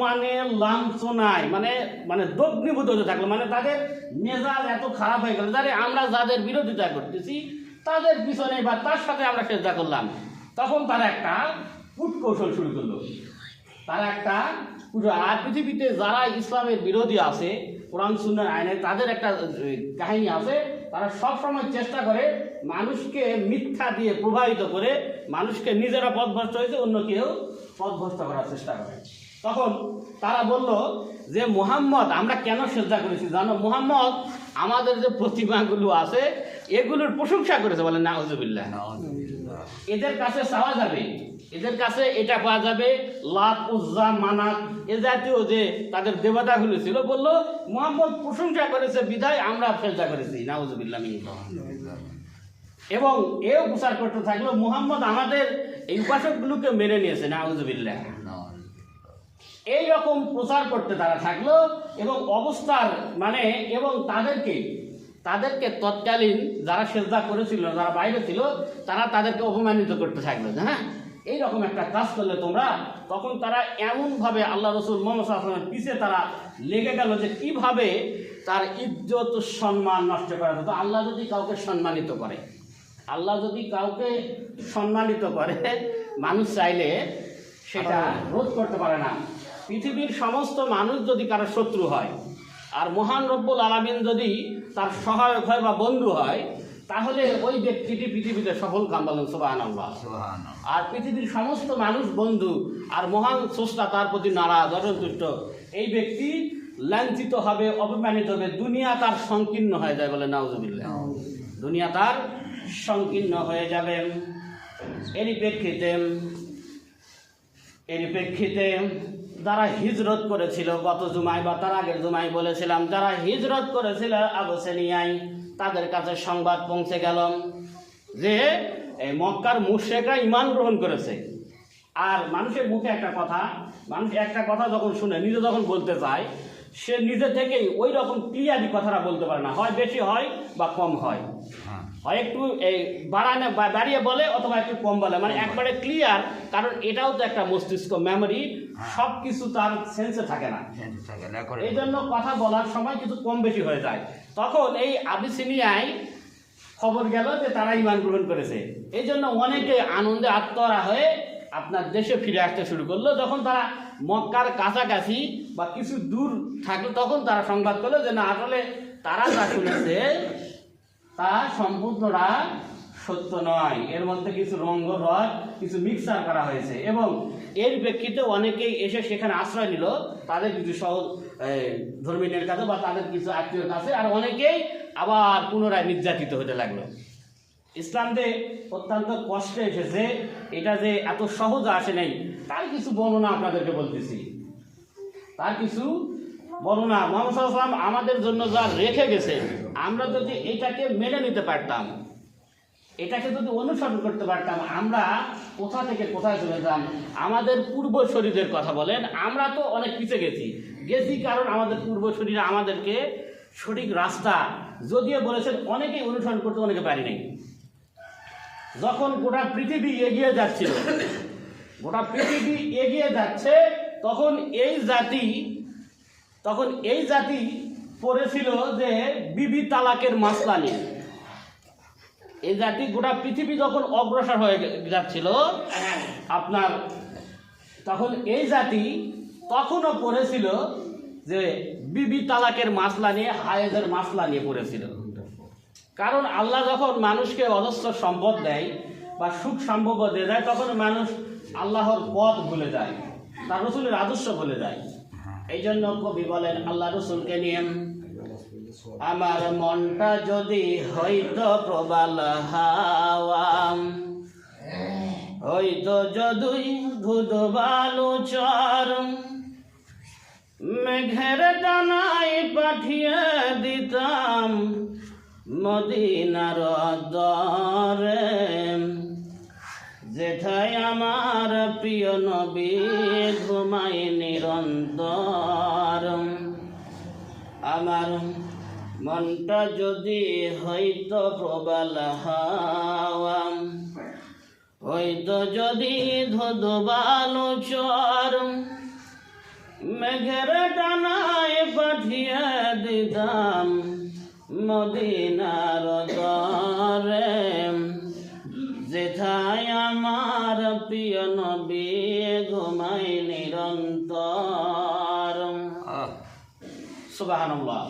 মানে লাঞ্ছনায় মানে মানে দগ্ধীভূত হতে থাকলো, মানে তাদের মেজাজ এত খারাপ হয়ে গেল, যারে আমরা যাদের বিরোধিতা করতেছি তাদের পিছনে বা তার সাথে আমরা চেষ্টা করলাম, তখন তারা একটা কূটকৌশল শুরু করলো। তারা একটা আর পৃথিবীতে যারা ইসলামের বিরোধী আছে, কোরআন সুন্নাহর আইনে তাদের একটা কাহিনী আছে, তারা সব সময় চেষ্টা করে মানুষকে মিথ্যা দিয়ে প্রভাবিত করে মানুষকে নিজেরা পথভ্রষ্ট হয়েছে অন্য কেউ পথভ্রষ্ট করার চেষ্টা করে। তখন তারা বলল যে মুহাম্মদ আমরা কেন সেজদা করেছি জানো, মুহাম্মদ আমাদের যে প্রতিমাগুলো আছে এগুলোর প্রশংসা করেছে, বলে নাউজুবিল্লাহ। এদের কাছে চাওয়া যাবে, এদের কাছে এটা পাওয়া যাবে, লাত উজ্জা মানাত এ জাতীয় যে তাদের দেবতাগুলো ছিল, বললো মুহাম্মদ প্রশংসা করেছে বিধায় আমরা সেজদা করেছি, নাউজুবিল্লাহ। এবং এও প্রচার করতে থাকলো মুহাম্মদ আমাদের এই উপাসকগুলোকে মেনে নিয়েছে, নাউজুবিল্লাহ। এইরকম প্রচার করতে তারা থাকলো এবং অবস্থার মানে এবং তাদেরকে তৎকালীন যারা সেজদা করেছিল, যারা বাইরে ছিল, তারা তাদেরকে অপমানিত করতে থাকলো। হ্যাঁ, এইরকম একটা কাজ করলে তোমরা, তখন তারা এমনভাবে আল্লাহ রসুল মুহাম্মদ সাল্লাল্লাহু আলাইহি ওয়াসাল্লামের পিছে তারা লেগে গেল যে কিভাবে তার ইজ্জত সম্মান নষ্ট করা যেত। আল্লাহ যদি কাউকে সম্মানিত করে, আল্লাহ যদি কাউকে সম্মানিত করে, মানুষ চাইলে সেটা রোধ করতে পারে না। পৃথিবীর সমস্ত মানুষ যদি কারো শত্রু হয় আর মহান রব্বুল আলামিন যদি তার সহায়ক হয় বা বন্ধু হয়, তাহলে ওই ব্যক্তিটি পৃথিবীতে সফল কাম, বলেন সুবহানাল্লাহ। আর পৃথিবীর সমস্ত মানুষ বন্ধু আর মহান স্রষ্টা তার প্রতি নারাজ অসন্তুষ্ট, এই ব্যক্তি লাঞ্ছিত হবে, অপমানিত হবে, দুনিয়া তার সংকীর্ণ হয়ে যায়, বলে নাউজুবিল্লাহ। দুনিয়া তার সংকীর্ণ হয়ে যাবে। এরই প্রেক্ষিতে যারা হিজরত করেছিল, গত জুমায় বা তার আগের জুমায় বলেছিলাম, যারা হিজরত করেছিল আবুসিনিয়ায়, তাদের কাছে সংবাদ পৌঁছে গেল যে এই মক্কার মুশরিকরা ঈমান গ্রহণ করেছে। আর মানুষের মুখে একটা কথা, মানুষ একটা কথা যখন শুনে নিজে যখন বলতে চায়, সে নিজে থেকেই ওই রকম ক্লিয়ারলি কথাটা বলতে পারে না, হয় বেশি হয় বা কম হয়, হয় একটু এই বাড়িয়ে বলে অথবা একটু কম বলে, মানে একবারে ক্লিয়ার। কারণ এটাও তো একটা মস্তিষ্ক মেমোরি, সব কিছু তার সেন্সে থাকে না, এই জন্য কথা বলার সময় কিছু কম বেশি হয়ে যায়। তখন এই আবিসিনিয়ায় খবর গেল যে তারা ঈমান গ্রহণ করেছে, এই জন্য অনেকে আনন্দে আত্মহারা হয়ে আপনার দেশে ফিরে আসতে শুরু করলো। যখন তারা মক্কার কাছাকাছি বা কিছু দূর থাকলো, তখন তারা সংবাদ পেলো যে না, আসলে তারা যা শুনেছে তা সম্পূর্ণটা সত্য নয়, এর মধ্যে কিছু রঙ রস কিছু মিক্সার করা হয়েছে। এবং এর প্রেক্ষিতে অনেকেই এসে সেখানে আশ্রয় নিল, তাদের কিছু সহজ ধর্মীয়ের কাছে বা তাদের কিছু আত্মীয়র কাছে, আর অনেকেই আবার পুনরায় নির্যাতিত হতে লাগলো। ইসলাম যে অত্যন্ত কষ্টে এসেছে, এটা যে এত সহজ আসে নাই, তার কিছু বর্ণনা আপনাদেরকে বলতেছি। তার কিছু বর্ণনা মুহাম্মদ সাল্লাল্লাহু আলাইহি ওয়াসাল্লাম আমাদের জন্য যা রেখে গেছে, আমরা যদি এটাকে মেনে নিতে পারতাম, এটাকে যদি অনুসরণ করতে পারতাম, আমরা কোথা থেকে কোথায় চলে যেতাম। আমাদের পূর্বসূরীদের কথা বলেন, আমরা তো অনেক পিছিয়ে গেছি, কারণ আমাদের পূর্বসূরীরা আমাদেরকে সঠিক রাস্তা যদিও বলেছেন, অনেকেই অনুসরণ করতে, অনেকে পারি নাই। যখন গোটা পৃথিবী এগিয়ে যাচ্ছিল, গোটা পৃথিবী এগিয়ে যাচ্ছে, তখন এই জাতি পড়েছিল যে বিবি তালাকের মাসলা নিয়ে। এই জাতি গোটা পৃথিবী যখন অগ্রসর হয়ে যাচ্ছিল আপনার, তখন এই জাতি তখনও পড়েছিল যে বিবি তালাকের মাসলা নিয়ে, হায়েজের মাসলা নিয়ে পড়েছিল। কারণ আল্লাহ যখন মানুষকে অজস্র সম্পদ দেয় বা সুখ সম্ভব দিয়ে দেয়, তখন মানুষ আল্লাহর পথ ভুলে যায়, তার রসুলের আদর্শ ভুলে যায়। এই জন্য কবি বলেন আল্লাহ রসুলকে নিয়ে, আমার মনটা যদি হইতো প্রবাল হাওয়া, হইতো যদি ধুধ বালু চর, মেঘের ডানায় পাঠিয়ে দিতাম মদিনার দরে, যেথায় আমার প্রিয় নবী ঘুমায় নিরন্তর। আমার মনটা যদি হইতো প্রবাল হাওয়া, হইতো যদি ধুধ বালু চর, মেঘের ডানায় পাঠিয়ে দিতাম মদিনার তরে, যেথায় আমার প্রিয় নবী ঘুমায় নিরন্তর। সুবহানাল্লাহ।